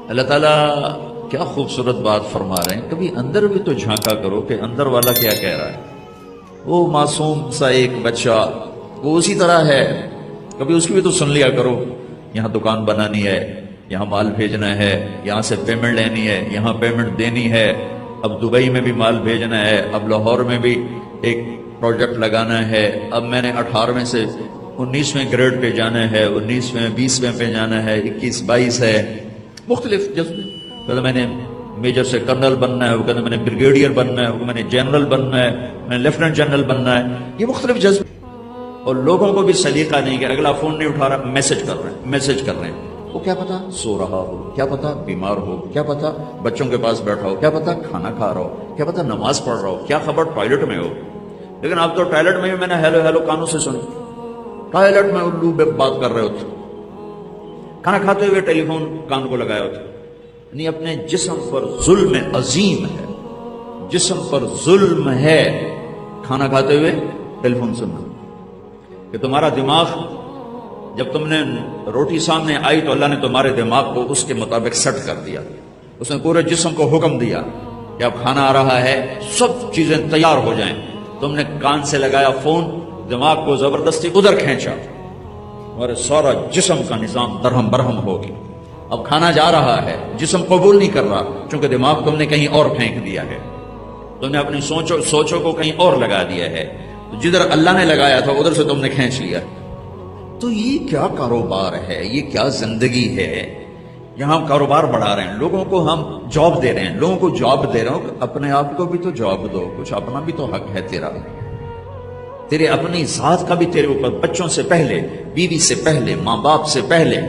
اللہ تعالیٰ کیا خوبصورت بات فرما رہے ہیں. کبھی اندر بھی تو جھانکا کرو کہ اندر والا کیا کہہ رہا ہے. وہ معصوم سا ایک بچہ وہ اسی طرح ہے، کبھی اس کی بھی تو سن لیا کرو. یہاں دکان بنانی ہے، یہاں مال بھیجنا ہے، یہاں سے پیمنٹ لینی ہے، یہاں پیمنٹ دینی ہے، اب دبئی میں بھی مال بھیجنا ہے، اب لاہور میں بھی ایک پروجیکٹ لگانا ہے، اب میں نے 18ویں سے 19ویں گریڈ پہ جانا ہے، 19ویں 20ویں پہ جانا ہے، 21 22 ہے. مختلف جذبے. کہتا میں نے میجر سے کرنل بننا ہے، وہ کہتا میں نے بریگیڈیئر بننا ہے، وہ میں نے جنرل بننا ہے، میں نے لیفٹیننٹ جنرل بننا ہے. یہ مختلف جذبے. اور لوگوں کو بھی سلیقہ نہیں کہ اگلا فون نہیں اٹھا رہا، میسج کر رہے ہیں. وہ کیا پتا سو رہا ہو، کیا پتا بیمار ہو، کیا پتا بچوں کے پاس بیٹھا ہو، کیا پتا کھانا کھا رہا ہو، کیا پتا نماز پڑھ رہا ہو، کیا خبر ٹوائلٹ میں ہو. لیکن آپ تو ٹوائلٹ میں بھی میں نے ہیلو ہیلو کانوں سے سنی. ٹوائلٹ میں الو بے بات کر رہے ہوتے، کھانا کھاتے ہوئے ٹیلی فون کان کو لگائے ہوتے. یعنی اپنے جسم پر ظلم عظیم ہے، جسم پر ظلم ہے کھانا کھاتے ہوئے ٹیلی فون سننا. کہ تمہارا دماغ جب تم نے روٹی سامنے آئی تو اللہ نے تمہارے دماغ کو اس کے مطابق سیٹ کر دیا. اس نے پورے جسم کو حکم دیا کہ اب کھانا آ رہا ہے، سب چیزیں تیار ہو جائیں. تم نے کان سے لگایا فون، دماغ کو زبردستی ادھر کھینچا، تمہارے سارا جسم کا نظام درہم برہم ہو گیا. اب کھانا جا رہا ہے، جسم قبول نہیں کر رہا چونکہ دماغ تم نے کہیں اور پھینک دیا ہے. تم نے اپنی سوچوں کو کہیں اور لگا دیا ہے. جدھر اللہ نے لگایا تھا ادھر سے تم نے کھینچ لیا. تو یہ کیا کاروبار ہے، یہ کیا زندگی ہے. یہاں کاروبار بڑھا رہے ہیں، لوگوں کو ہم جاب دے رہے ہیں، لوگوں کو جاب دے رہے ہوں. اپنے آپ کو بھی تو جاب دو، کچھ اپنا بھی تو حق ہے تیرا. تیرے اپنی ذات کا بھی تیرے اوپر، بچوں سے پہلے، بیوی سے پہلے، ماں باپ سے پہلے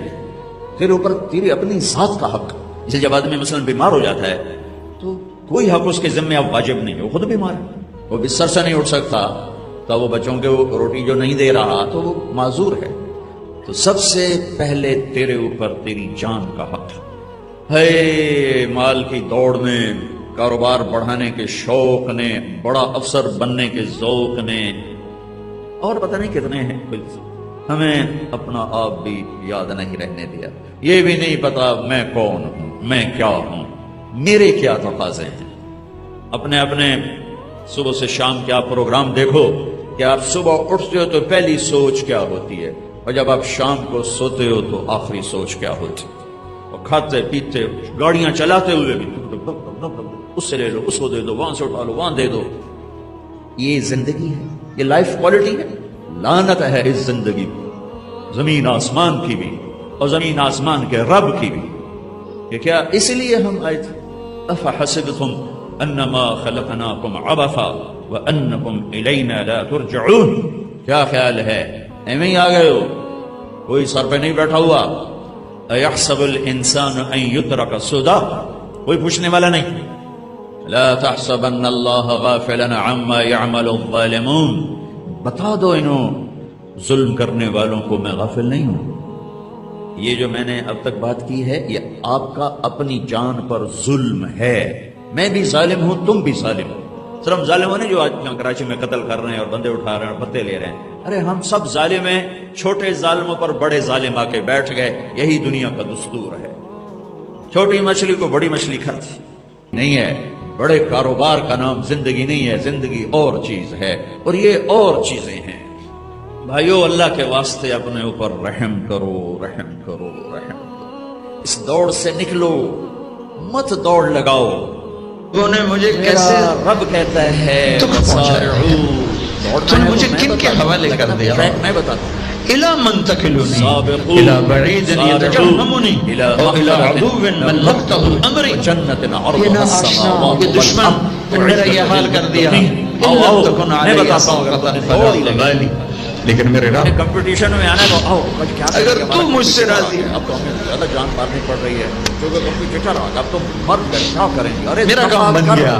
تیرے اوپر تیری اپنی ذات کا حق. اسے جب آدمی مثلا بیمار ہو جاتا ہے تو کوئی حق اس کے ذمہ اب واجب نہیں ہے. وہ خود بیمار ہے، وہ بستر سے نہیں اٹھ سکتا، تو وہ بچوں کے روٹی جو نہیں دے رہا تو وہ معذور ہے. تو سب سے پہلے تیرے اوپر تیری جان کا حق ہے. مال کی دوڑ میں، کاروبار بڑھانے کے شوق نے، بڑا افسر بننے کے ذوق نے، اور پتہ نہیں کتنے ہیں، ہمیں اپنا آپ بھی یاد نہیں رہنے دیا. یہ بھی نہیں پتا میں کون ہوں، میں کیا ہوں، میرے کیا تقاضے ہیں. اپنے صبح سے شام کے آپ پروگرام دیکھو کہ آپ صبح اٹھتے ہو تو پہلی سوچ کیا ہوتی ہے، اور جب آپ شام کو سوتے ہو تو آخری سوچ کیا ہوتی. اور کھاتے پیتے گاڑیاں چلاتے ہوئے بھی اس سے لے لو، اس کو دے دو، وہاں سے اٹھا لو، وہاں دے دو. یہ زندگی ہے، یہ لائف کوالٹی ہے. لعنت ہے اس زندگی پر، زمین آسمان کی بھی اور زمین آسمان کے رب کی بھی. کہ کیا اس لیے ہم آئے تھے؟ افحسبتم انما خلقناکم عبثا وانکم الینا لا ترجعون. کیا خیال ہے ایویں ہی آ گئے ہو، کوئی سر پہ نہیں بیٹھا ہوا. ایحسب الانسان ان یترک سدی، کوئی پوچھنے والا نہیں. لا تحسبن اللہ غافلا عما يعمل الظالمون. بتا دو انہوں ظلم کرنے والوں کو میں غافل نہیں ہوں. یہ جو میں نے اب تک بات کی ہے یہ آپ کا اپنی جان پر ظلم ہے. میں بھی ظالم ہوں، تم بھی ظالم ہو. صرف ظالموں نے جو آج کراچی میں قتل کر رہے ہیں اور بندے اٹھا رہے ہیں اور پتے لے رہے ہیں. ارے ہم سب ظالم ہیں، چھوٹے ظالموں پر بڑے ظالم آ کے بیٹھ گئے. یہی دنیا کا دستور ہے. چھوٹی مچھلی کو بڑی مچھلی کھاتی نہیں ہے. بڑے کاروبار کا نام زندگی نہیں ہے، زندگی اور چیز ہے، اور یہ اور چیزیں ہیں. بھائیو اللہ کے واسطے اپنے اوپر رحم کرو، رحم کرو، رحم کرو. اس دوڑ سے نکلو، مت دوڑ لگاؤ. انہوں نے مجھے کیسے رب کہتا ہے تو نے مجھے کن کے حوالے کر دیا؟ میں بتاتا ہوں. الى من تکلونی الى بعید یتجہمنی الى عدو ملکتہ امری. یہ ناشنا، یہ دشمن میرا یہ حال کر دیا. میں بتاتا ہوں. لیکن میرے رب کمپٹیشن میں آنا تو آؤ. اگر تو مجھ سے راضی ہے، اب تو ہمیں زیادہ جان مارنی پڑ رہی ہے کیونکہ کمپٹیٹر اب تو مر گئے، کیا کریں گے. ارے میرا کام بن گیا،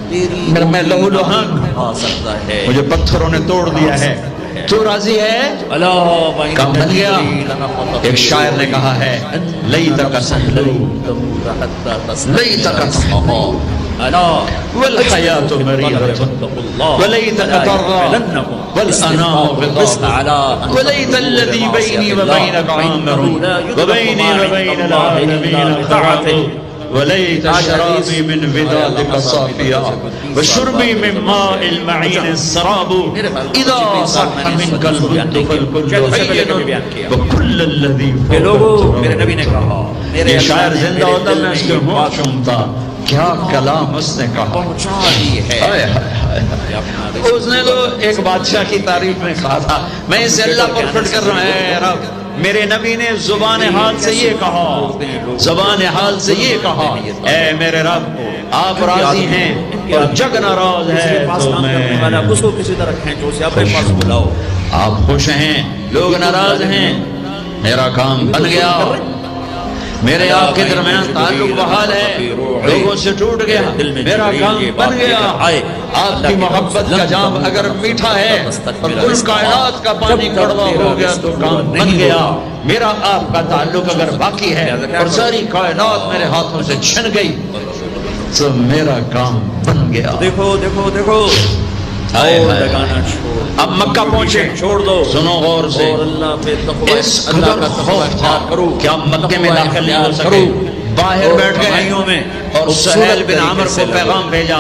میرا میں لہو لہان آ سکتا ہے. مجھے پتھروں نے توڑ دیا ہے. تو راضی ہے؟ کام بن گیا. ایک شاعر نے کہا ہے لیتک سہلو لیتک سہلو الا والحیات مریرۃ ولیتک ترضى والانام غضاب ولیت الذی بینی وبینک عامر وبینی وبین العالمین قطعۃ وليت شرابي من ودادك صافيا وشربي من ماء المعين السراب إذا صح منك البد فالكل حين وكل الذي میرے نبی نے کہا یہ شاعر زندہ ہوتا میں اس کے منہ چومتا کیا کلام اس نے کہا پہنچا دی ہے اس نے تو ایک بادشاہ کی تعریف میں کہا تھا میں اسے اللہ پر پھٹ کر رہا ہے رب میرے نبی نے زبان حال سے یہ کہا زبان حال سے یہ کہا اے میرے رب آپ راضی ہیں اور جگ ناراض ہے تو میں اس کو کسی طرح کھینچو اسے اپنے پاس بلاؤ آپ خوش ہیں لوگ ناراض ہیں میرا کام بن گیا میرے آپ کے درمیان تعلق بحال ہے لوگوں سے ٹوٹ گیا میرا کام بن گیا آپ کی محبت کا جام اگر میٹھا ہے اور کل کائنات کا پانی کڑوا ہو گیا تو کام بن گیا میرا آپ کا تعلق اگر باقی ہے اور ساری کائنات میرے ہاتھوں سے چھن گئی تو میرا کام بن گیا دیکھو دیکھو دیکھو اب مکہ پہنچے چھوڑ دو سنو غور سے اللہ پہ تقوی اس قدر خوف تھا کیا مکے میں داخل نہیں ہو سکے باہر بیٹھ گئے اور سہیل بن عامر کو پیغام بھیجا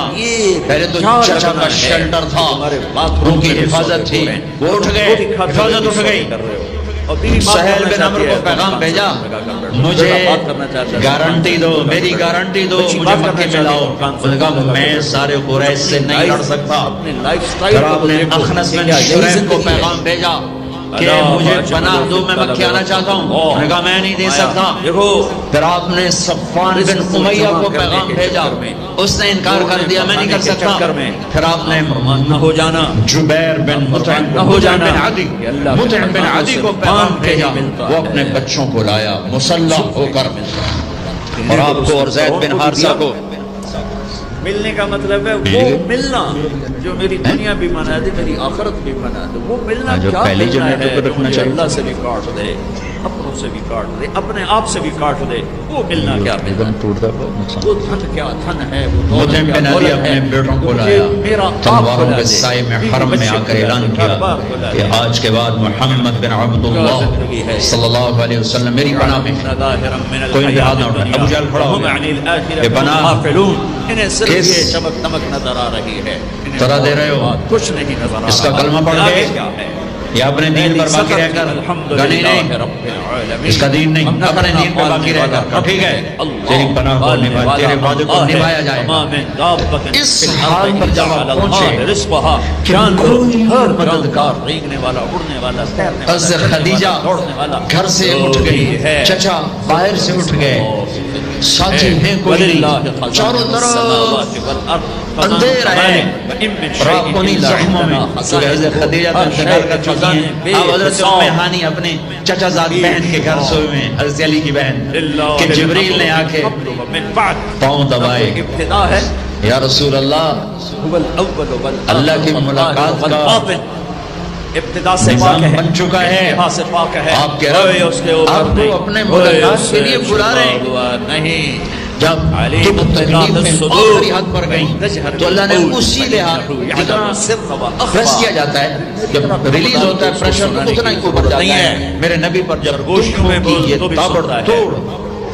پہلے تو چچا کا شیلٹر تھا ان کی حفاظت تھی وہ اٹھ گئے حفاظت اٹھ گئی سہیل بن عامر کو پیغام بھیجا مجھے گارنٹی دو میری گارنٹی دو مجھے مکے میں لاؤ انہوں نے کہا میں سارے قریش سے نہیں لڑ سکتا پھر آپ نے اخنس بن شریح کو پیغام بھیجا کہ مجھے پناہ دو میں مکے آنا چاہتا ہوں انہوں نے کہا میں نہیں دے سکتا پھر آپ نے صفوان بن امیہ کو پیغام بھیجا اس نے انکار کر دیا میں نہیں کر سکتا پھر آپ نے نہ ہو جانا جبیر بن مطعم بن عدی کو پیغام بھیجا وہ اپنے بچوں کو لایا مسلح ہو کر اور آپ کو اور زید بن حارثہ کو ملنے کا مطلب ہے وہ ملنا جو میری دنیا بھی بنا دے میری آخرت بھی بنا دے وہ ملنا کیا ملنا ہے جو اللہ سے بھی کاٹ دے اپنوں سے بھی کاٹ دے اپنے آپ سے بھی کاٹ دے وہ ملنا کیا ملنا وہ دھن کیا دھن ہے وہ مطعم بن عدی اپنے بیٹوں کو لایا تلواروں کے سائے میں حرم میں آ کر اعلان کیا کہ آج کے بعد محمد بن عبداللہ صلی اللہ علیہ وسلم میری پناہ میں کوئی بھی ہاتھ نہ اٹھائے ابو جہل کھڑا ہو گیا کہ پناہ انہیں صرف یہ چمک دمک نظر آ رہی ہے طرح دے رہے ہو کچھ نہیں نظر آ رہا اس کا کلمہ پڑھ گئے یا اپنے دین پر باقی رہ کر گنے نہیں اس کا دین نہیں اپنے دین پر باقی رہ کر ٹھیک ہے تیری پناہ کو نبھایا تیرے وعدے کو نبھایا جائے گا اس حال پر جب آپ پہنچے کہ کوئی ہر مددگار ریگنے والا اڑنے والا تیرنے والا حضرت خدیجہ گھر سے اٹھ گئی چچا باہر سے اٹھ گئے ساتھی ہیں کوئی نہیں چاروں طرف اندھیر ہے اور آپ انہی زخموں میں چونکہ حضرت خدیجہ انتقال کر چکی ہیں آپ حضرت ام ہانی اپنے چچا زاد بہن کے گھر سوئے ہوئے حضرت علی کی بہن کہ جبریل نے آ کے پاؤں دبائے یا رسول اللہ اللہ کی ملاقات کا ابتدا سے نظام بن چکا ہے آپ کے رب آپ کو اپنے ملاقات کے لیے بلا رہے ہیں نہیں جب تم تکلیف میں آخری حد پر گئی تو اللہ نے اسی لحاظ جتنا پریس کیا جاتا ہے جب ریلیز ہوتا ہے پریشر اتنا ہی اوپر جاتا ہے میرے نبی پر جب دکھوں کی یہ تابڑ توڑ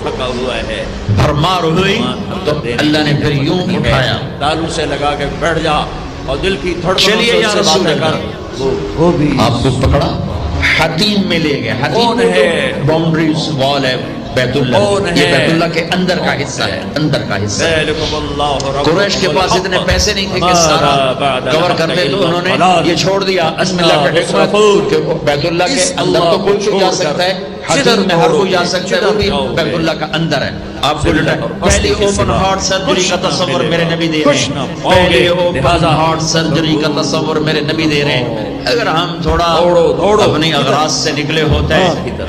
پھکا ہوا ہے بھرمار ہوئی تو اللہ نے پھر یوں اٹھایا تالو سے لگا کے بیٹھ جا اور دل کی چلیے یا رسول اللہ وہ بھی آپ کو پکڑا حتیم میں لے گئے حتیم ہے باؤنڈریز وال ہے بیت اللہ یہ بیت اللہ کے اندر کا حصہ ہے اندر کا حصہ ہے قریش کے پاس اتنے پیسے نہیں تھے کہ سارا کور کر لے تو انہوں نے یہ چھوڑ دیا اسم اللہ کا حکمت کہ بیت اللہ کے اندر تو کوئی جا سکتا ہے حتیم میں ہر کوئی جا سکتا ہے وہ بھی بیت اللہ کا اندر ہے آپ کو پہلی اوپن ہارٹ سرجری کا تصور میرے نبی دے رہے ہیں پہلی اوپن ہارٹ سرجری کا تصور میرے نبی دے رہے ہیں اگر ہم تھوڑا اپنی اغراض سے نکلے ہوتے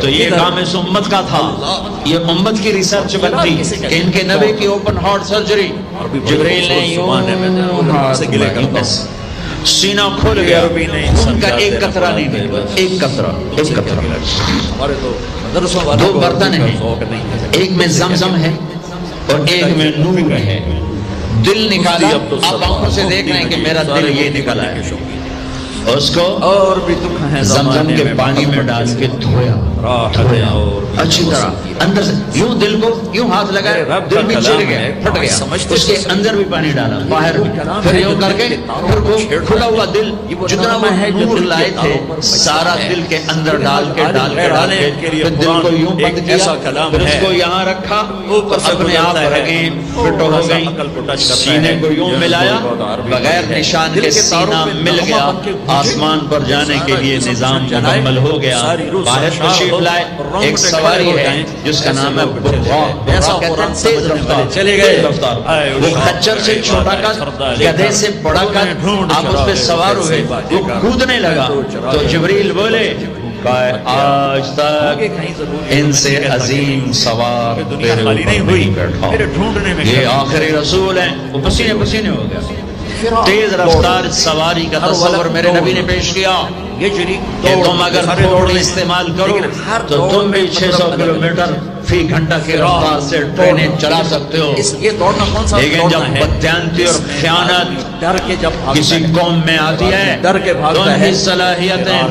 تو یہ کام اس امت کا تھا یہ امت کی ریسرچ بنتی کہ ان کے نبی کی اوپن ہارٹ سرجری جبریل نے یوں سینہ کھول گیا ان کا ایک قطرہ نہیں نکلا ایک قطرہ دو برتن ہیں ایک میں زمزم ہے اور ایک میں نور ہے دل نکالا، آپ آنکھوں سے دیکھ رہے ہیں کہ میرا دل یہ نکلا ہے، اس کو اور بھی دکھ ہیں زمزم کے پانی میں ڈال کے دھویا اچھی طرح اندر سے، یوں دل کو یوں ہاتھ لگائے، دل بھی چڑ گیا، پھٹ گیا، اس کے اندر بھی پانی ڈالا، باہر بھی، پھر یوں کر کے پھر وہ کھلا ہوا دل جتنا وہ نور لائے تھے سارا دل کے اندر ڈال کے پھر دل کو یوں بند کیا، پھر اس کو یہاں رکھا تو اپنے آپ رگیں فٹ ہو گئی، سینے کو یوں ملایا، بغیر نشان کے سینہ مل گیا، آسمان پر جانے کے لیے نظام مکمل ہو گیا۔ باہر تشریف لائے، ایک سواری ہے جس کا نام ہے براق، کہتے ہیں تیز رفتار، چلے گئے رفتار، وہ خچر سے چھوٹا کا گدھے سے بڑا کا، آپ اس پہ سوار ہوئے، وہ کودنے لگا تو جبریل بولے آج تک ان سے عظیم سوار تیرے اوپر نہیں بیٹھا، یہ آخری رسول ہیں۔ وہ پسینے پسینے ہو گیا۔ تیز رفتار سواری کا تصور میرے نبی نے پیش کیا کہ تم اگر تھوڑی استعمال کرو تو تم بھی 600 کلومیٹر فی گھنٹہ کی رفتار سے ٹرینیں چلا سکتے ہو، لیکن جب بددیانتی اور خیانت کسی قوم میں آتی ہے تو ان کی صلاحیتیں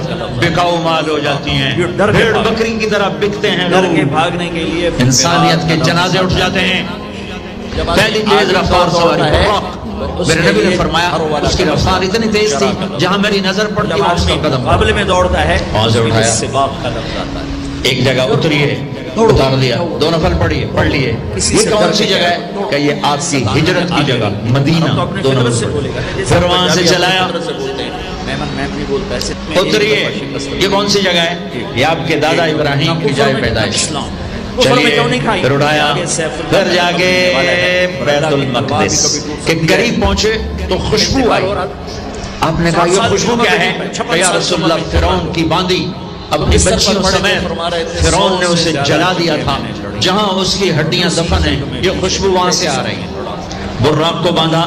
بکاؤ مال ہو جاتی ہیں، بھیڑ بکری کی طرح بکتے ہیں لوگ، انسانیت کے جنازے اٹھ جاتے ہیں۔ پہلی تیز رفتار سواری میرے نبی نے فرمایا اس کی رفتار اتنی تیز تھی جہاں میری نظر پڑتی ہے اس کا قدم مقابلے میں دوڑتا ہے، وہاں سے اٹھایا، ایک جگہ اتریے، اتار دیا، 2 نفل پڑھیے، پڑھ لیے، یہ کون سی جگہ ہے کہ یہ آپ کی ہجرت کی جگہ مدینہ، 2 نفل پھر وہاں سے چلایا، اتریے، یہ کون سی جگہ ہے؟ یہ آپ کے دادا ابراہیم کی جائے پیدائش، چلیے پھر اٹھایا، پھر جا کے بیت المقدس کے قریب پہنچے تو خوشبو آئی، آپ نے کہا یہ خوشبو کیا ہے؟ کہ یا رسول اللہ فرعون کی باندی اپنی بچیوں سمیت فرعون نے اسے جلا دیا تھا، جہاں اس کی ہڈیاں دفن ہیں یہ خوشبو وہاں سے آ رہی ہے۔ براق کو باندھا،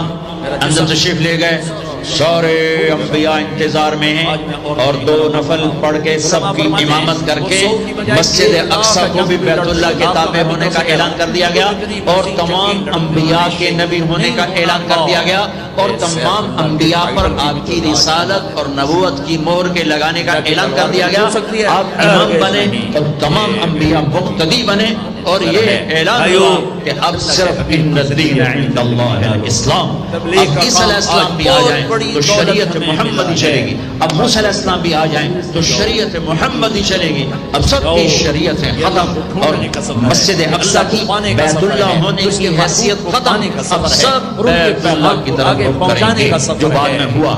اندر تشریف لے گئے، سارے انبیاء انتظار میں ہیں، اور 2 نفل پڑھ کے سب کی امامت کر کے مسجد اقصی کو بھی بیت اللہ کے تابع ہونے کا اعلان کر دیا گیا، اور تمام انبیاء کے نبی ہونے کا اعلان کر دیا گیا، اور تمام انبیاء پر آپ کی رسالت اور نبوت کی مہر کے لگانے کا اعلان کر دیا گیا۔ آپ امام بنے اور تمام انبیاء مقتدی بنے، اور یہ اعلان ہوا کہ اب صرف ان الدین عند اللہ الاسلام، اب عیسیٰ علیہ السلام بھی آ جائیں تو شریعت محمدی چلے گی، اب موسیٰ علیہ السلام بھی آ جائیں تو شریعت محمدی چلے گی، اب سب کی شریعتیں ختم، اور مسجد اقصی کی بیت اللہ ہونے کی حیثیت ختم، اب سب بیت اللہ کی طرف رخ کریں گے، جو بعد میں ہوا۔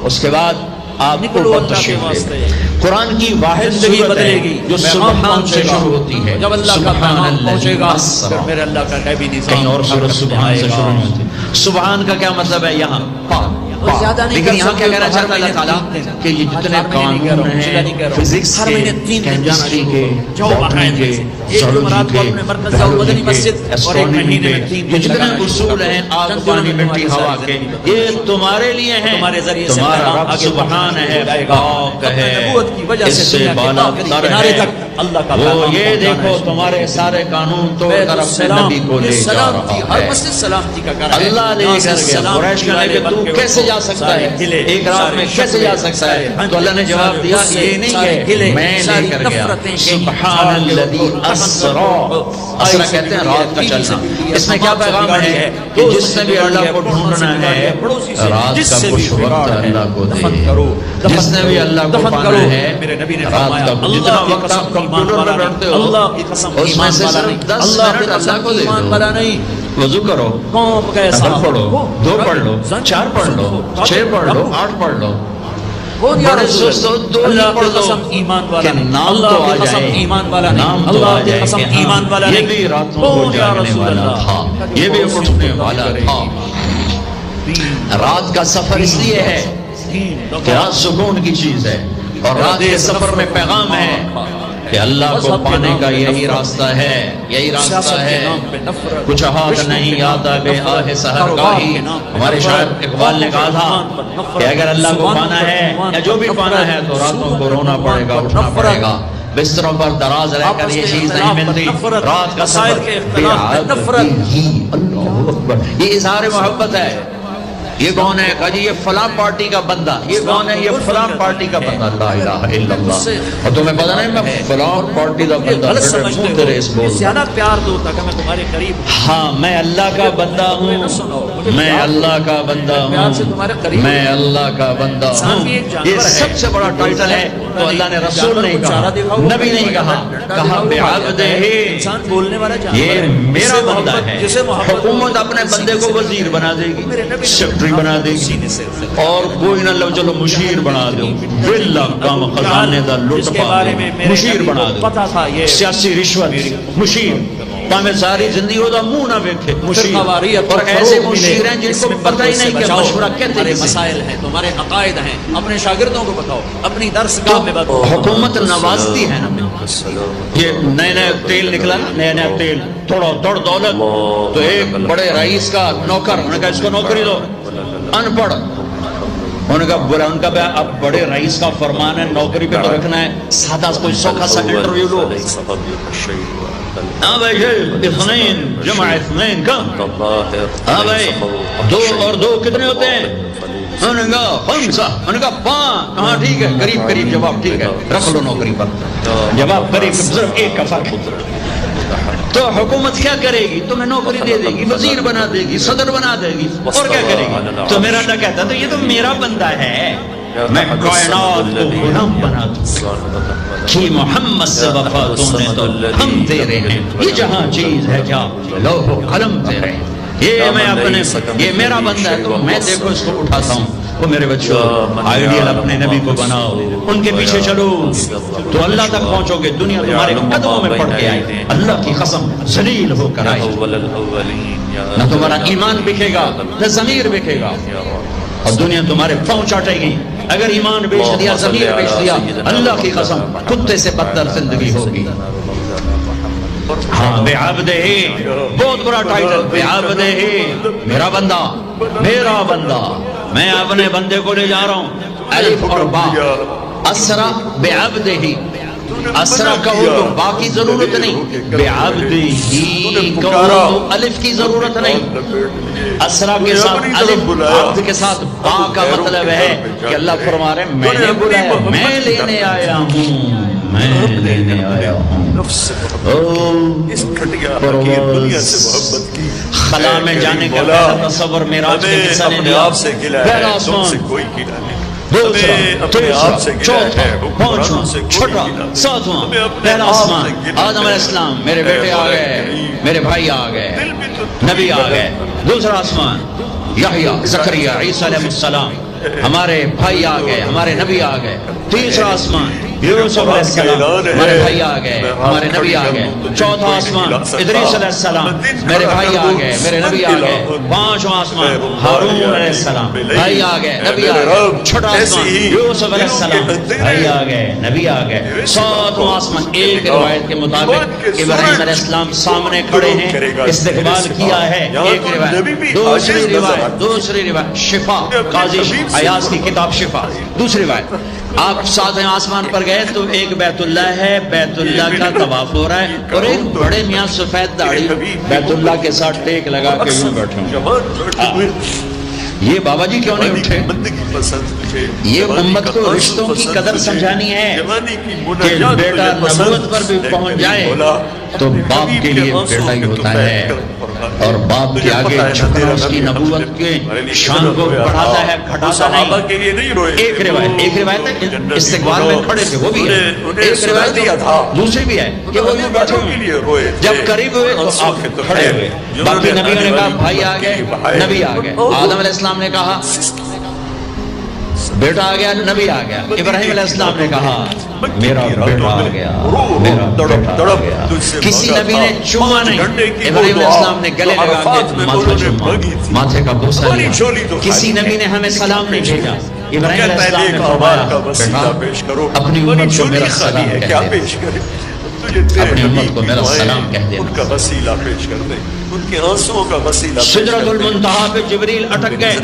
اس کے بعد آپ کو تشریف لے قرآن کی واحد زندگی بدلے گی جو سبحان سے شروع ہوتی ہے، جب اللہ کا پیغام پہنچے گا پھر میرے اللہ کا نبی نظام، کہیں اور سورۃ سبحان سے شروع ہوتی ہے۔ سبحان کا کیا مطلب ہے؟ یہاں پاک، لیکن یہاں کیا کہنا چاہتا ہے اللہ تعالیٰ کہ یہ جتنے قانون ہیں فزکس کے، کیمسٹری کے، باٹنی کے، زولوجی کے، بیولوجی کے، اسٹرونومی کے، یہ جتنے اصول ہیں آگ پانی مٹی ہوا کے، یہ تمہارے لیے ہیں، تمہارا رب سبحان ہے، پاک ہے، اس سے بالا تر ہے، وہ یہ دیکھو تمہارے سارے قانون توڑ کر اپنے نبی کو لے جا رہا ہے۔ اللہ لے کر گیا، قریش کہنے کہ تو کیسے جا سکتا ہے، ایک رات میں کیسے جا سکتا ہے؟ تو اللہ نے جواب دیا یہ نہیں کہ میں لے کر گیا، سبحان الذی اسرا، اسرا کہتے ہیں رات کا چلنا۔ اس میں کیا پیغام ہے کہ جس نے بھی اللہ کو ڈھونڈنا ہے رات کا کچھ وقت اللہ کو دے، جس نے بھی اللہ کو پانا ہے رات کا جتنا وقت آپ کمپیوٹر میں بیٹھتے ہو اس میں سے صرف 10 منٹ اللہ کو دے دو، وضو کرو، نفل پڑھو، 2 پڑھ لو، 4 پڑھ لو، 6 پڑھ لو، 8 پڑھ لو، بڑے سست ہو 2 ہی پڑھ دو کہ نام تو آ جائے، نام تو آ جائے کہ ہاں یہ بھی راتوں کو جاگنے والا تھا، یہ بھی اٹھنے والا تھا۔ رات کا سفر اس لیے ہے کہ رات سکون کی چیز ہے، اور رات کے سفر میں پیغام ہے کہ اللہ کو پانے کا یہی راستہ ہے، یہی راستہ ہے، کچھ ہاتھ نہیں آتا بے آہ سحر گاہی۔ ہمارے شاعر اقبال نے کہا تھا کہ اگر اللہ کو پانا ہے یا جو بھی پانا ہے تو راتوں کو رونا پڑے گا، اٹھنا پڑے گا۔ بستروں پر دراز رہ کر یہ چیز نہیں ملتی. رات کا سفر اللہ اکبر، یہ اظہار محبت ہے. یہ کون ہے؟ کہا جی یہ فلاں پارٹی کا بندہ. یہ کون ہے؟ یہ فلاں پارٹی کا بندہ. لا الہ الا اللہ. اور تمہیں پتہ نہیں میں فلاں پارٹی کا بندہ. منہ تیرے اس بول زیادہ پیار دو تاکہ میں تمہارے قریب ہوں. ہاں میں اللہ کا بندہ ہوں، میں اللہ کا بندہ ہوں، میں اللہ کا بندہ ہوں. یہ سب سے بڑا ٹائٹل ہے. تو اللہ نے رسول نہیں کہا، نبی نہیں کہا، کہا بعبدہ. انسان بولنے والا یہ میرا بندہ ہے. حکومت اپنے بندے کو وزیر بنا دے گی، سیکرٹری بنا دے گی، اور کوئی نہ لو چلو مشیر بنا دو. باللہ کام خزانے دا لٹ پا دو، مشیر بنا دو. سیاسی رشوت مشیر، میں ساری زندگی ہوتا منہ نہ ویکھے مشیر. اور ایسے مشیر ہیں جن کو پتہ ہی نہیں کہ مشورہ کہتے ہیں. مسائل ہیں، تمہارے عقائد ہیں، اپنے شاگردوں کو بتاؤ، اپنی درس گاہ میں بتاؤ. حکومت نوازتی ہے نا. یہ نئے نئے تیل نکلا نا، نئے نئے تیل، تھوڑا دوڑ دولت. تو ایک بڑے رئیس کا نوکر، انہوں نے کہا اس کو نوکری دو. ان پڑھ، انہوں نے کہا برا. ان کا اب بڑے رئیس کا فرمان ہے نوکری پہ تو رکھنا ہے. سادہ کوئی سوکھا سا انٹرویو لو. ہاں بھائی اثنین جمع اثنین کا، ہاں بھائی 2 اور 2 کتنے ہوتے ہیں؟ انہوں نے کہا 5. انہوں نے کہا 5. ہاں ٹھیک ہے، قریب قریب جواب ٹھیک ہے، رکھ لو نوکری پر. جواب قریب، صرف 1 کا فرق. تو حکومت کیا کرے گی؟ تمہیں نوکری دے دے گی، وزیر بنا دے گی، صدر بنا دے گی، اور کیا کرے گی؟ تو میرا اللہ کہتا تو یہ تو میرا بندہ ہے، میں کائنات کو غلام بنا دوں. کہ محمد سے وفا تم نے تو ہم تیرے ہیں. یہ جہاں چیز ہے کیا لوح و قلم تیرے ہیں. یہ میں اپنے، یہ میرا بندہ ہے تو میں دیکھو اس کو اٹھاتا ہوں. وہ میرے بچوں آئیڈیل اپنے نبی کو بناؤ، ان کے پیچھے چلو تو اللہ تک پہنچو گے. دنیا تمہارے قدموں میں پڑ کے آئی، اللہ کی قسم ذلیل ہو کر آئی. نہ تمہارا ایمان بکے گا نہ ضمیر بکے گا، اور دنیا تمہارے پاؤں چاٹے گی. اگر ایمان بیچ دیا، ضمیر بیچ دیا، اللہ کی قسم کتے سے بدتر زندگی ہوگی. ہاں بعبدہ، بہت بڑا ٹائٹل، بعبدہ، میرا بندہ، میرا بندہ. میں اپنے بندے کو لے جا رہا ہوں. الف اور با، اسرا بعبدہ. اسرا کہو تو با کی ضرورت نہیں، بعبدہ کہو تو الف کی ضرورت نہیں. اسرا کے ساتھ الف، عبد کے ساتھ با کا مطلب ہے کہ اللہ فرما رہے ہیں میں نے بلایا، میں لینے آیا ہوں، میں لینے آیا ہوں. خلا میں جانے کا پہلا تصور معراج کے حصہ نے دیا. پہلا آسمان، دوسرا، تیسرا، چوتھا، پانچواں، چھٹا، ساتواں. پہلا آسمان آدم علیہ السلام، میرے بیٹے آ گئے، میرے بھائی آ گئے، نبی آ گئے. دوسرا آسمان یحییٰ، زکریا، عیسیٰ علیہ السلام، ہمارے بھائی آ گئے، ہمارے نبی آ گئے. تیسرا آسمان یوسف علیہ السلام، ہمارے بھائی آ گئے، ہمارے نبی آ گئے. چوتھا آسمان ادریس علیہ السلام، میرے بھائی آ گئے، میرے نبی آ گئے. پانچواں آسمان ہارون علیہ السلام، بھائی آ گئے، نبی آ گئے. چھٹا آسمان یوسف علیہ السلام، بھائی آ گئے، نبی آ گئے. ساتواں آسمان ایک روایت کے مطابق ابراہیم علیہ السلام سامنے کھڑے ہیں، استقبال کیا ہے. ایک روایت. دوسری روایت شفا، قاضی ایاز کی کتاب شفا. دوسری روایت آپ ساتویں آسمان پر گئے تو ایک بیت اللہ ہے، بیت اللہ کا طواف ہو رہا ہے، اور ایک بڑے میاں سفید داڑھی بیت اللہ کے ساتھ ٹیک لگا کے یوں بیٹھے ہوں. یہ بابا جی کیوں نہیں اٹھے؟ یہ امت کو رشتوں کی قدر سمجھانی ہے کہ بیٹا نبوت پر بھی پہنچ جائے تو باپ کے لیے بیٹا ہی ہوتا ہے، اور باپ کے آگے جھکنا اس کی نبوت کے شان کو بڑھاتا ہے، گھٹاتا نہیں. ایک روایت ہے استقبال میں کھڑے تھے، وہ بھی ہے. ایک روایت دوسری بھی ہے کہ وہ یوں بیٹھے ہوئے، جب قریب ہوئے تو آپ کھڑے ہوئے. باقی نبیوں نے کہا بھائی آ گئے، نبی آ گئے. آدم علیہ السلام نے کہا بیٹا آ گیا، نبی آ گیا. ابراہیم علیہ السلام نے کہا میرا بیٹا آ گیا، میرا بیٹا آ گیا. کسی نبی نے چوما نہیں، ابراہیم علیہ السلام نے گلے لگا کے ماتھا چوما، ماتھے کا بوسہ لیا. کسی نبی نے ہمیں سلام نہیں بھیجا. ابراہیم علیہ السلام نے فرمایا بیٹا اپنی امت کو میرا سلام کہہ دے، اپنی امت کو میرا سلام کہہ دے. ان کا وسیلہ پیش کر دے، ان کے آنسوؤں کا وسیلہ. سدرۃ المنتہا پہ جبریل اٹک گئے.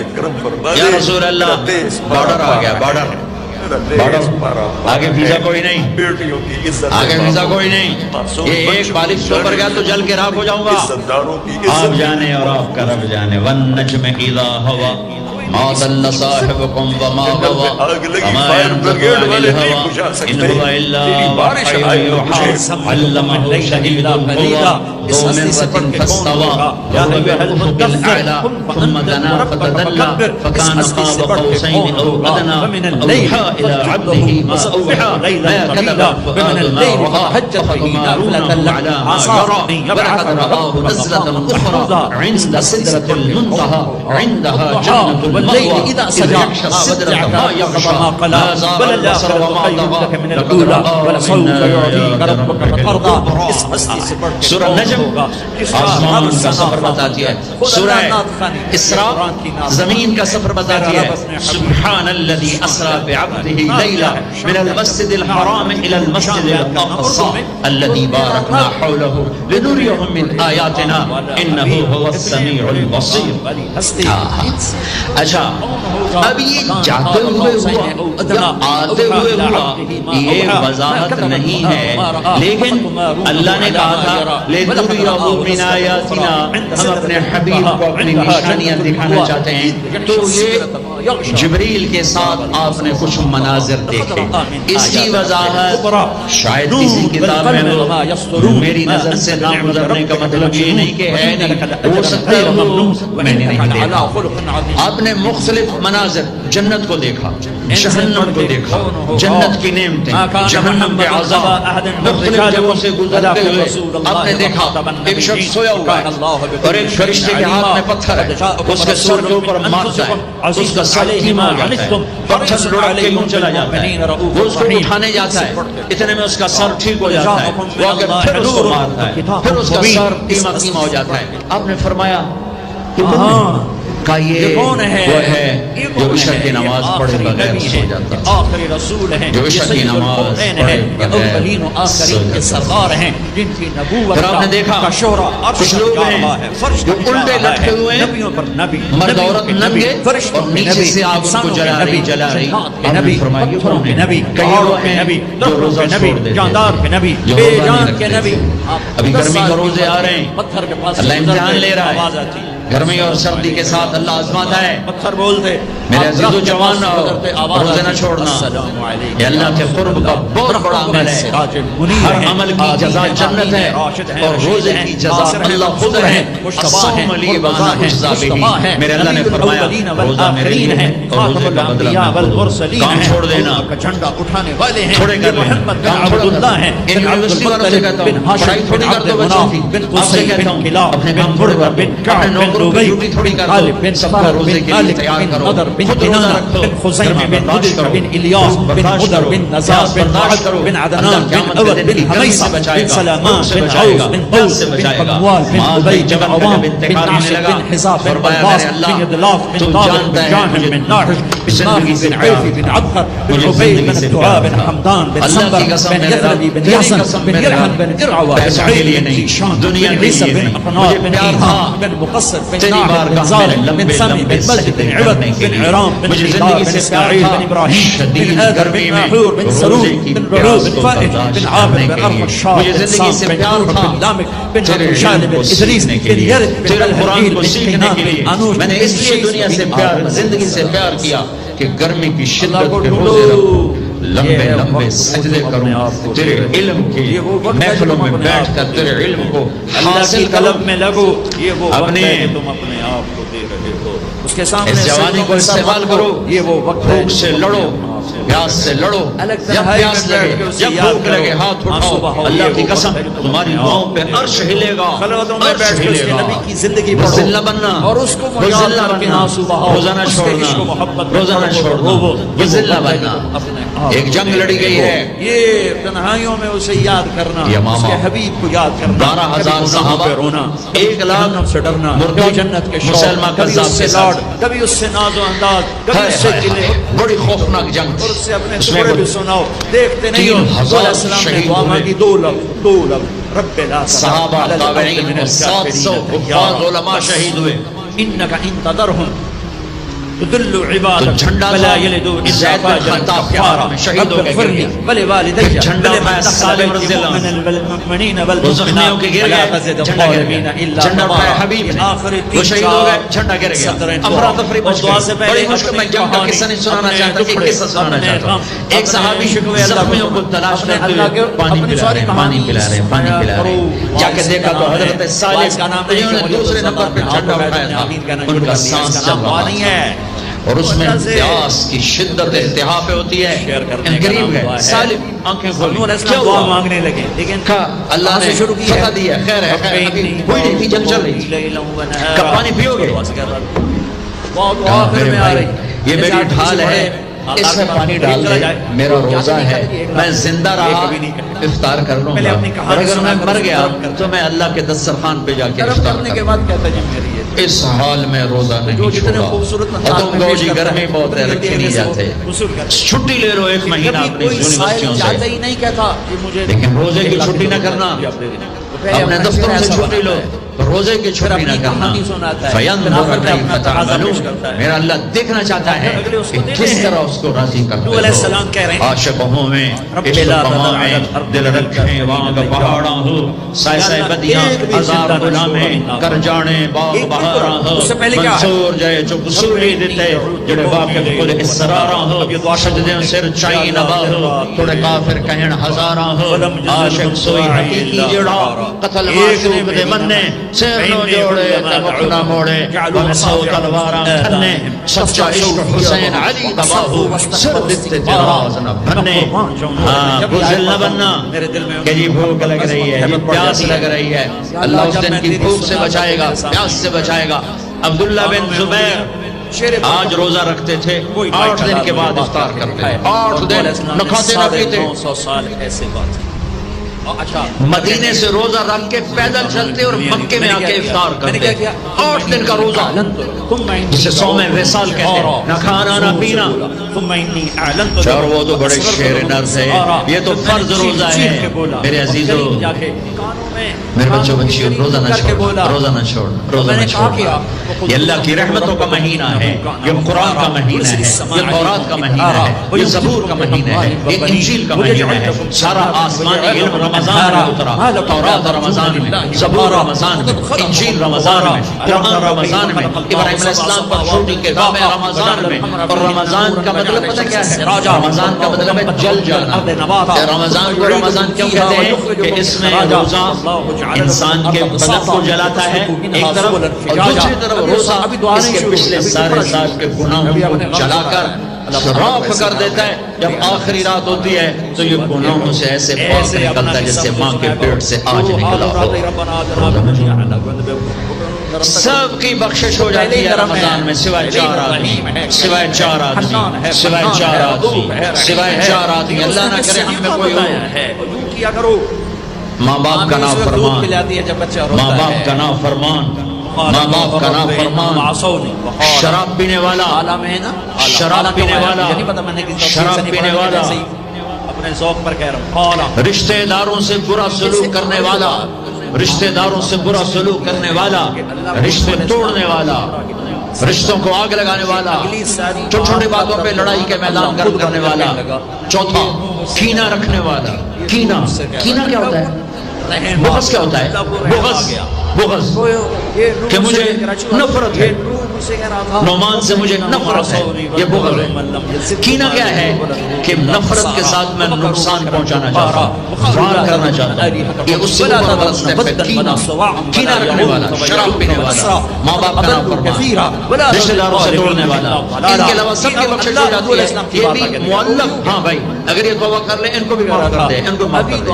یا رسول اللہ بارڈر آ گیا، بارڈر آگے ویزا کوئی نہیں، بیٹیوں کی عزت، آگے ویزا کوئی نہیں، یہ ایک بالغ سے اوپر گیا تو جل کے راکھ ہو جاؤں گا۔ عزتداروں کی آپ عزت، جانے اور آپ کا رب جانے۔ وَالنَّجْمِ إِذَا هَوَى مَا ضَلَّ صَاحِبُكُمْ وَمَا غَوَى وَمَا يَنطِقُ عَنِ الْهَوَى إِنْ هُوَ إِلَّا وَحْيٌ يُوحَىٰ عَلَّمَهُ شَدِيدُ الْقُوَىٰ ذُو مِرَّةٍ فَاسْتَوَىٰ وَهُوَ بِالْأُفُقِ الْأَعْلَىٰ ثُمَّ دَنَا فَتَدَلَّىٰ فَكَانَ قَابَ قَوْسَيْنِ أَوْ أَدْنَىٰ فَأَوْحَىٰ إِلَىٰ عَبْدِهِ مَا أَوْحَىٰ مَا كَذَبَ الْفُؤَادُ مَا رَأَىٰ أَفَطَمَارُونَهُ عَلَىٰ مَا يَرَىٰ وَلَقَدْ رَآهُ نَزْلَةً أُخْرَىٰ عِندَ سِدْرَةِ الْمُنتَهَىٰ عِندَهَا جَنَّةُ الْمَأْوَىٰ إِذَا يَغْشَى السِّدْرَةَ مَا يَغْشَىٰ مَا زَاغَ الْبَصَرُ وَمَا طَغَىٰ لَقَدْ رَآهُ وَلَسَوْفَ يُعْطِيكَ رَبُّكَ فَتَرْضَىٰ۔ اس ہستی سے بڑھ کے سورہ نجم آسمان کا سفر بتاتی ہے، سورہ اسراء زمین کا سفر بتاتی ہے۔ سبحان الذی اسریٰ بعبدہ لیلا من المسجد الحرام الى المسجد الاقصى الذی بارکنا حولہ لنریہ من آیاتنا انہ هو السمیع البصیر۔ اچھا اب یہ جاتے ہوئے ہوا یا آتے ہوئے ہوا یہ وضاحت نہیں ہے، لیکن اللہ نے کہا تھا لِنُرِيَهُ مِنْ آیَاتِنَا، ہم اپنے حبیب کو اپنی نشانیاں دکھانا چاہتے ہیں۔ تو یہ جبریل کے ساتھ آپ نے کچھ مناظر دیکھے، اس کی وضاحت شاید کسی کتاب میں میری نظر سے نہ گزرنے کا مطلب یہ نہیں کہ ہے نہیں، ہو سکتا ہے میں نے نہیں دیکھا۔ آپ نے مختلف مناظر، جنت کو دیکھا، جہنم کو دیکھا، جنت کی نعمتیں، جہنم کے عذاب، مختلف جگہوں سے گزرتے ہوئے آپ نے دیکھا ایک شخص سویا ہوا ہے اور ایک فرشتے کے ہاتھ میں پتھر ہے، اس کے سر کے اوپر مارتا ہے، اس کا سر دھیما ہو جاتا ہے، پتھر لڑک کے یوں چلا جاتا ہے، وہ اس کو اٹھانے جاتا ہے، اتنے میں اس کا سر ٹھیک ہو جاتا ہے، وہ آگے پھر اس کو مارتا ہے، پھر اس کا سر دھیما ہو جاتا ہے۔ آپ نے فرمایا کہ یہ وہ ہے جو عشاء کی نماز پڑھے بغیر سو جاتا ہے، آخری رسول ہیں، جو عشاء کی نماز پڑھے بغیر آخرین کے سردار ہیں، جن کی نبوت پھر آپ نے دیکھا کا شہرہ کچھ لوگ ہیں جو الٹے لٹکے ہوئے ہیں، نبیوں پر نبی، مرد عورت ننگے اور نیچے سے آگ ان کو جلا رہی آپ نے فرمایا یہ کون ہے؟ کئی لوگ ہیں جو روزہ چھوڑ دیتے ہیں، جاندار کے نبی، جو بے روزہ جان نہیں کے رکھتے نبی۔ تھے۔ ابھی گرمی کا روزے آ رہے ہیں، پتھر کے پاس اللہ امتحان لے رہا ہے، گرمی اور سردی کے ساتھ اللہ آزماتا ہے۔ پتھر بولتے میرے عزیز و جوان روزے نہ چھوڑنا، یہ اللہ کے قرب کا بہت بڑا عمل ہے، ہر عمل کی جزا جنت ہے اور روزے کی جزا اللہ خود ہے۔ الصوم لی وانا اجزا بہ، میرے اللہ نے فرمایا روزہ میرے لیے ہے اور روزے کا بدلہ کام چھوڑ دینا، جھنڈا اٹھانے والے ہیں، تھوڑے کر لیں، کام چھوڑ اللہ ہیں۔ یونیورسٹی والوں سے کہتا ہوں پڑھائی تھوڑی کر دو بچوں کی، آپ سے کہتا ہوں اپنے کام تھوڑے کر دو، اپنے نوکروں کی ڈیوٹی تھوڑی کر دو، سب کو روزے کے لیے تیار کرو، خود روزہ رکھو، گرمی برداشت کرو، برداشت کرو، پیاس برداشت کرو، اللہ قیامت کے دن کی گرمی سے بچائے گا، بھوک سے بچائے گا، پیاس سے بچائے گا۔ مال بن جبل کا جب انتقال ہونے لگا فرمایا میرے اللہ تو جانتا ہے مجھے زندگی سے پیار تھا، مجھے زندگی سے پیار تھا۔ اللہ کی قسم میرے رب، تیری قسم میرے رب، پیسوں کے لیے نہیں، دنیا کے لیے نہیں، مجھے پیار تھا تیری بارگاہ میں لمبے لمبے سجدے کرنے کے لیے، مجھے زندگی سے پیار تھا شدید گرمی میں روزے کی پیاس کو برداشت کرنے کے لیے، مجھے زندگی سے پیار تھا تیرے علم کو سیکھنے کے لیے، تیرے قرآن کو سیکھنے کے لیے۔ میں نے اس لیے دنیا سے پیار، زندگی سے پیار کیا کہ گرمی کی شدت پہ روزے رکھوں، لمبے لمبے سجدے کروں، تیرے علم کی محفلوں میں بیٹھ کر تیرے علم کو حاصل طلب میں لگو، یہ وہ اپنے تم اپنے آپ کو دے رہے ہو، اس کے سامنے اس جوانی کو استعمال کرو، یہ وہ وقت بھوک سے لڑو، پیاس سے لڑو، جب پیاس لگے جب بھوک لگے ہاتھ اٹھاؤ، اللہ کی قسم تمہاری دعاؤں پہ عرش ہلے گا، عرش ہلے گا۔ نبی کی زندگی بزلہ بننا اور اس کو بزلہ بننا، روزہ نہ چھوڑنا، روزہ نہ چھوڑنا، بزلہ بننا۔ ایک جنگ لڑی گئی ہے، یہ تنہائیوں میں اسے یاد کرنا، یا ماما، اس کے حبیب کو یاد کرنا، 12,000 صحابہ، رونا، 1,00,000 سے ڈرنا، مردود جنت کے مسلمہ کذاب کے ساتھ، کبھی اس سے ناز و انداز، کبھی اس سے گلے، بڑی خوفناک جنگ، اور اس سے اپنے ٹکڑے بھی سناؤ، دیکھتے نہیں ہو 3,000 السلام نے شہید دعا ہوئے، مانگی، دو لفظ رب لا صحابہ تابعین اور 700 حفاظ علماء شہید ہوئے۔ انک ان تذرهم تدل تو عبادك جھنڈا ولا تھا يلد الا زید بن فاجرا خطاب کے كفارا ہاتھ میں شہید ہو رب گئے اغفر لي ولوالدي جھنڈا ولمن اٹھایا دخل سالم بيتي رضی اللہ عنہ، والمؤمنين وہ زخمیوں کے گر ولا گئے، تزد جھنڈا گر الظالمين گیا، الا جھنڈا اٹھایا تبارا حبیب نے، آخر وہ شہید ہو گئے، جھنڈا گر گیا، افراتفری مچ گئی۔ بڑی مشکل میں جنگ کا قصہ نہیں سنانا چاہتا، ایک قصہ سنانا چاہتا ہوں۔ ایک صحابی زخمیوں کو تلاش کرتے ہوئے پانی پلا رہے ہیں، پانی پلا رہے ہیں، پانی پلا رہے ہیں، جا کے دیکھا تو حضرت صالح انہوں نے دوسرے نمبر پہ جھنڈا اٹھایا تھا، ان کا سانس چل رہا تھا اور اس میں پیاس کی شدت انتہا پہ ہوتی ہے۔ قریب گئے، صالح آنکھیں کھولی، کیا ہوا؟ مانگنے لگے، لیکن کہا اللہ نے فتح دیا، خیر ہے، خیر، ابھی کوئی نہیں تھی، جنگ چل رہی تھی۔ کہا پانی پیو گے؟ کہا یہ میری ڈھال ہے، اس میں پانی ڈال دے، میرا روزہ ہے، میں زندہ رہا افطار کر لوں گا، اور اگر میں مر گیا تو میں اللہ کے دسترخوان پہ جا کے افطار کرنے کر کے لوں بعد گا۔ کہتا جی میری ہے اس حال میں روزہ نہیں چھوڑا، اور تم کہو جی گرمی بہت ہے، رکھے نہیں جاتے، چھٹی لے لو ایک مہینہ اپنی یونیورسٹیوں سے، ہی نہیں کہتا کہ مجھے لیکن روزے کی چھٹی نہ کرنا، اپنے دفتروں سے چھٹی لو، روزے کی چھٹی نہ کرنا۔ فَيَنظُرَ كَيْفَ تَعْمَلُونَ، میرا اللہ دیکھنا چاہتا ہے کہ کس طرح اس کو راضی کرتے ہو۔ عاشق ہوں میں، عشق میں، دل رکھیں وہاں کا پہاڑاں ہو، سائے سائے بدیاں ہزار غلامیں کر جانے باغ بہاراں ہو، منصور جائے جو قصوری دیتے جڑے واقف خود اسراراں ہو، سجدیں سر چائی نبا ہو، تھوڑے کافر کہن ہزاراں ہو، عاشق سوئی حقیقی جڑا قتل معشوق دے مننے، سیر نو جوڑے تمک نہ موڑے، ونسو تلواراں کھنے، سچا عشق حسین علی دباہو، سر دیتے جراز نہ بھنے۔ بزل نہ بننا کہ جی بھوک لگ رہی ہے، یہ پیاس لگ رہی ہے، اللہ اس دن کی بھوک سے بچائے گا، پیاس سے بچائے گا۔ عبداللہ بن زبیر آج روزہ رکھتے تھے، 8 دن کے بعد افطار کرتے، 8 دن نہ کھاتے نہ پیتے، 900 سال ایسے بات۔ اچھا مدینے سے روزہ رکھ کے پیدل چلتے اور مکے میں آ کے افطار کرتے، 8 دن کا روزہ جسے صوم وصال کہتے ہیں، نہ کھانا نہ پینا۔ اور وہ تو بڑے شیر نر تھے، یہ تو فرض روزہ ہے میرے عزیزو، میرے بچوں بچیوں، روزہ نہ چھوڑ، روزہ نہ چھوڑ، روزہ نہ چھوڑ۔ یہ اللہ کی رحمتوں کا مہینہ ہے، یہ قرآن کا مہینہ ہے، یہ تورات کا مہینہ ہے، یہ زبور کا مہینہ ہے، یہ انجیل کا مہینہ ہے۔ سارا آسمانی علم رمضان میں اترا، تورات رمضان میں، زبور رمضان میں، انجیل رمضان میں، قرآن رمضان میں، ابراہیم علیہ السلام پر چھوٹی کتابیں رمضان میں۔ اور رمضان کا مطلب پتہ کیا ہے؟ رمضان کا مطلب ہے جل جانا۔ رمضان کو رمضان کیوں کہتے ہیں؟ کہ اس میں روزہ انسان کے بدن کو جلاتا ہے ایک طرف، اور دوسری طرف روزہ اس کے پچھلے سارے سال کے گناہوں کو جلا کر صاف کر دیتا ہے۔ جب آخری رات ہوتی ہے تو یہ گناہوں سے ایسے پاک نکلتا ہے جیسے ماں کے پیٹ سے آج نکلا ہو۔ سب کی بخشش ہو جاتی ہے رمضان میں، سوائے 4 آدمی، سوائے 4 آدمی، سوائے 4 آدمی، سوائے 4 آدمی۔ اللہ نہ کرے ہم میں کوئی ہو۔ ماں باپ کا نافرمان، ماں باپ کا نافرمان، ماں باپ کا نافرمان، شراب پینے والا، شراب پینے والا، شراب پینے والا، اپنے ذوق پر کہہ رہا ہوں، رشتہ داروں سے برا سلوک کرنے والا، رشتہ داروں سے برا سلوک کرنے والا، رشتے توڑنے والا، رشتوں کو آگ لگانے والا، چھوٹی چھوٹی باتوں پہ لڑائی کے میدان گرم کرنے والا۔ چوتھا، کینہ رکھنے والا۔ کینہ، کینہ کیا ہوتا ہے؟ بغض کیا ہوتا ہے؟ بغض، بغض کہ مجھے نفرت ہے، نعمان سے مجھے نفرت ہے، یہ بغض ہے۔ کینہ کیا ہے؟ کہ نفرت کے ساتھ میں نقصان پہنچانا چاہتا ہوں، وار کرنا چاہتا ہوں، یہ اس سے اوپر والا سٹیپ ہے۔ کینہ، کینہ رکھنے والا، شراب پینے والا، ماں باپ کا نافرمان، رشتہ داروں سے توڑنے والا۔ ان کے علاوہ سب کی بخشش ہو جاتی ہے۔ یہ بھی معلق، ہاں بھائی اگر یہ توبہ کر لیں ان کو بھی معاف کر دے، ان کو معاف کر دے۔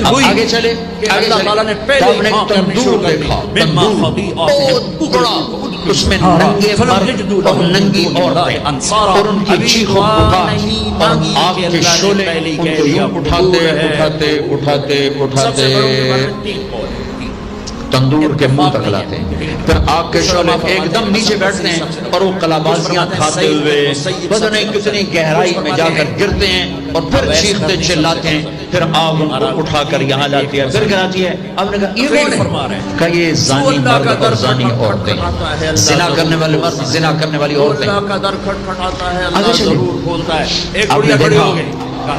اب آگے چلے، اللہ تعالیٰ نے پہلے تندور دیکھا، تندور بہت بڑا، اس میں ننگے مرد اور ننگی عورتیں اور ان کی چیخ و پکار اور آگ کے شعلے ان کو یوں اٹھاتے اٹھاتے اٹھاتے اٹھاتے تندور کے منہ تک لاتے ہیں، پھر آگ کے شعلے ایک دم نیچے بیٹھتے ہیں اور وہ کلابازیاں کھاتے ہوئے پتہ نہیں کتنی گہرائی میں جا کر گرتے ہیں اور پھر چیختے چلاتے ہیں، پھر آگ ان کو اٹھا کر یہاں لاتی ہے، پھر گراتی ہے۔ آپ نے کہا یہ کون ہے؟ کہا یہ زانی مرد اور زانی عورتیں، زنا کرنے والے مرد، زنا کرنے والی عورتیں۔ آگے چلیں، آپ نے دیکھا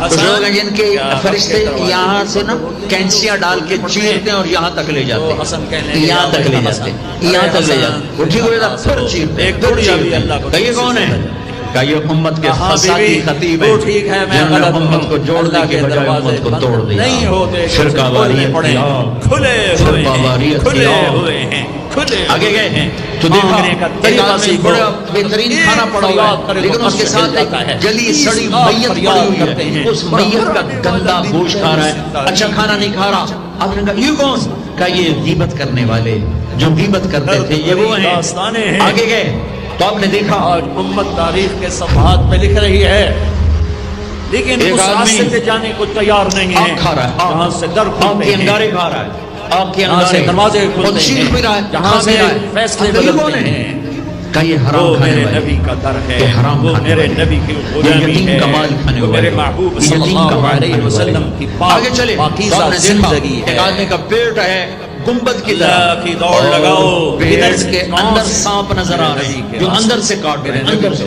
کچھ لوگ ہیں جن کے فرشتے یہاں سے نا کینچیاں ڈال کے چیرتے ہیں اور یہاں تک لے جاتے ہیں، یہاں تک لے جاتے ہیں، یہاں تک لے جاتے ہیں، وہ ٹھیک ہو جاتا پھر چیرتے ہیں، پھر چیرتے ہیں۔ کہ یہ کون ہے؟ کہ یہ امت کے فسادی خطیب ہیں جنہوں نے امت کو جوڑنے کے بجائے امت کو توڑ دیا، فرقہ واریت کیا، آگے گئے ہیں تو دیکھا ایک آدمی بڑا بہترین کھانا پڑا ہوا ہے لیکن اس کے ساتھ ایک جلی سڑی میت پڑی ہوئی ہے، اس میت کا گندا گوشت کھا رہا ہے، اچھا کھانا نہیں کھا رہا۔ آپ نے کہا یہ کون؟ کہا یہ غیبت کرنے والے جو غیبت کرتے تھے یہ وہ ہیں۔ آگے گئے تو آپ نے دیکھا امت تاریخ کے صفحات پہ لکھ رہی ہے لیکن ایک اس راستے آدمی سے جانے کو تیار نہیں ہے، آگ کھا رہا ہے، جہاں سے در آگ کے انگارے کھا رہا ہے، آگ کے جہاں سے انگارے دروازے اور کھلتے چیخ بھی رہا ہے، جہاں سے فیصلے بدلتے ہیں۔ کہ یہ حرام وہ کھانے میرے والے، نبی کا در ہے، یہ حرام وہ کھانے میرے والے، نبی کی یہ غلامی یتیم ہے، کا مال کھانے وہ والے، میرے محبوب صلی یتیم کا اللہ مال علیہ کھانے وسلم والے۔ کی پاک آگے چلے تو پاکیزہ آپ نے دیکھا زندگی ایک ہے۔ آدمی کا پیٹ ہے گنبد کی طرح، اللہ کی دوڑ لگاؤ، پیٹ کے اندر سانپ نظر آ رہے ہیں جو اندر سے کاٹ رہے ہیں، اندر سے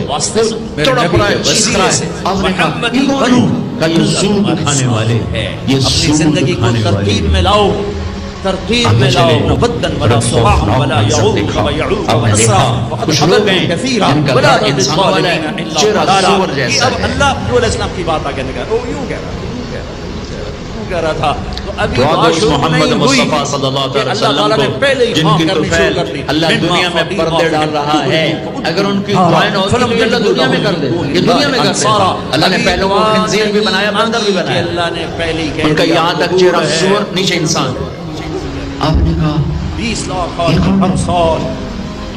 تڑپ رہا ہے، چیخ رہا ہے۔ آپ نے کہا یہ کون ہے؟ کہ یہ سود کھانے والے، یہ اپنی سود زندگی کو کھانے والے۔ ترتیب میں لاؤ، ترتیب آگے میں لاؤ، چلے ودن ولا صواعا ولا یعوق ویعوق ونسرا وقد کچھ لوگ اضلوا ہیں کثیرا جن کا ولا گھر تزد انسان والا ہے، الظالمین الا چہرہ ضلالا۔ سور جیسا اب ہے۔ اللہ علیہ السلام کی بات آگے نکال وہ یوں کہہ رہا کہہ رہا تھا تو ابھی دعا دو اس معشوق محمد نہیں ہوئی مصطفیٰ صلی اللہ کہ علیہ اللہ تعالیٰ نے وسلم پہلے کو ہی جن ہاں کی کرنی طفیل شروع کر دی اللہ دنیا میں پردے ڈال رہا ہے، اگر ان کی دعائیں نہ ہوتی تو اللہ دنیا میں کر دے، یہ دنیا میں کر دے۔ اللہ نے پہلوں کو خنزیر بھی بنایا، بندر بھی بنایا، اللہ نے پہلے ہی ان کا یہاں تک چہرہ سور نیچے انسان۔ آپ نے کہا 20 لاکھ ہر سال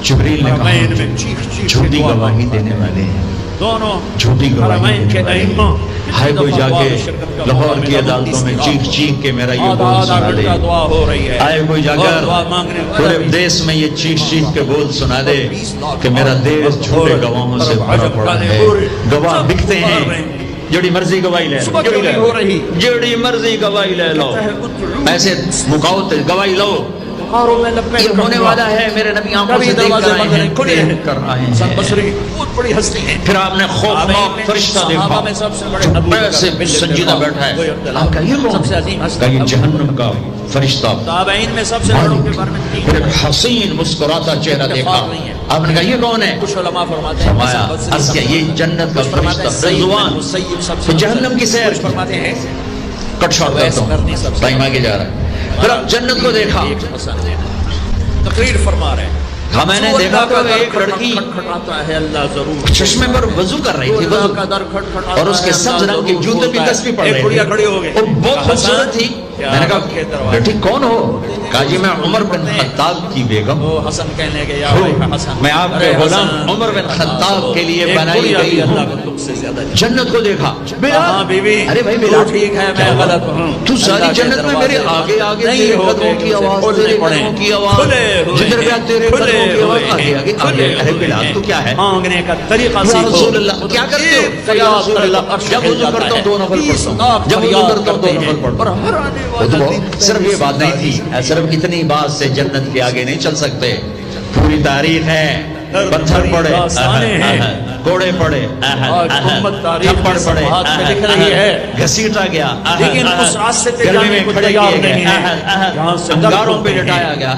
جبریل نے حرمین کہا میں چیخ چیخ جھوٹی دعا گواہی دینے والے ہیں، دونوں جھوٹی گواہی حرمین کے دینے والے ائمہ ہیں۔ ہائے کوئی جا کے لاہور کی عدالتوں میں چیخ چیخ کے میرا یہ بول سنا دے، دعا ہو رہی ہے، آئے کوئی جا کر پورے دیش میں یہ چیخ چیخ کے بول سنا دے کہ میرا دیش جھوٹے گواہوں سے بھرا پڑا ہے، گواہ بکتے ہیں، جڑی مرضی گواہی لے لو، جڑی مرضی گواہی لے لو، ایسے مکاؤ گواہی لو، یہ ہونے والا ہے، میرے نبی آنکھوں سے دیکھ کر آئے ہیں، دیکھ کر آئے ہیں۔ پھر آپ نے خوفناک فرشتہ دیکھا ایسے سنجیدہ بیٹھا ہے، آپ کا یہ کون؟ کہ یہ جہنم کا فرشتہ۔ تابعین میں سب سے بڑوں کے بارے میں پھر ایک حسین مسکراتا چہرہ دیکھا، آپ نے کہا یہ کون ہے؟ کچھ علماء فرماتے ہیں فرمایا عرض کیا یہ جنت کا فرشتہ رضوان۔ تو جہنم کی سیر فرماتے ہیں کٹ شاٹ کرتا ہوں، ٹائم آگے جا رہا ہے۔ پھر اب جنت کو دیکھا، تقریر فرما رہے ہیں ہاں میں نے دیکھا کہ ایک لڑکی ہے اللہ ضرور چشمے پر وضو کر رہی تھی، وضو، اور اس کے سبز رنگ کے جوتے بھی تسبیح پڑھ رہے تھے اور بہت خوبصورت تھی۔ میں نے کہا بیٹی کون ہو؟ کہا جی میں عمر بن خطاب کی بیگم ہوں، حسن کہنے کے میں آپ کے غلام عمر بن خطاب کے لیے بنائی گئی ہوں۔ جنت کو دیکھا، ارے بھائی بلال ٹھیک ہے میں غلط ہوں، تو ساری جنت میں میرے آگے آگے تیرے قدموں کی آواز، تیرے قدموں کی آواز، جدھر گیا تیرے قدموں کی آواز، آگے آگے آگے۔ ارے بلال تو کیا ہے؟ مانگنے کا طریقہ یا رسول اللہ کیا کرتے ہو؟ یا رسول اللہ جب وضو کرتا ہوں 2 نفل پڑھتا ہوں، جب وضو کرتا ہوں 2 نفل پڑھتا ہوں۔ صرف یہ بات نہیں تھی، صرف اتنی بات سے جنت کے آگے نہیں چل سکتے، پوری تاریخ ہے، پتھر پڑے، کوڑے پڑے، تھپڑ پڑے، گھسیٹا گیا، لیکن اس راستے پہ گرمی جانے میں کو کھڑے تیار کیے نہیں ہے، گئے، یہاں سے انگاروں پہ لٹایا گیا،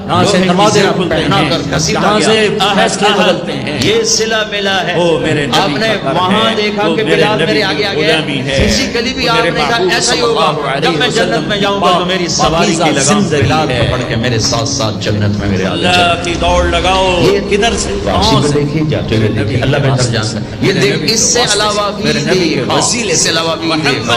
یہاں سے دروازے کھلتے پہنا ہیں، کر گھسیٹا یہاں سے گیا، فیصلے بدلتے ہیں۔ یہ صلہ ملا ہے۔ او میرے نبی آپ نے کا گھر وہاں ہے، دیکھا وہ کہ میرے بلال نبی میرے کی آگے آگے غلامی ہے، فزیکلی بھی وہ آپ میرے نے کہا محبوب ایسا ہی صلی ہوگا، اللہ علیہ جب میں جنت وسلم میں جاؤں گا تو میری سواری کی لگام زندگی بلال ہے۔ پکڑ کے میرے ساتھ ساتھ جنت میں میرے آگے چل۔ اللہ کی دوڑ لگاؤ، کدھر سے واپسی پہ دیکھیے، جاتے ہوئے دیکھیے، اللہ بہتر جانتا ہے۔ یہ دیکھ، اس سے علاوہ بھی دیکھا، اس سے علاوہ بھی دیکھا،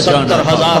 70,000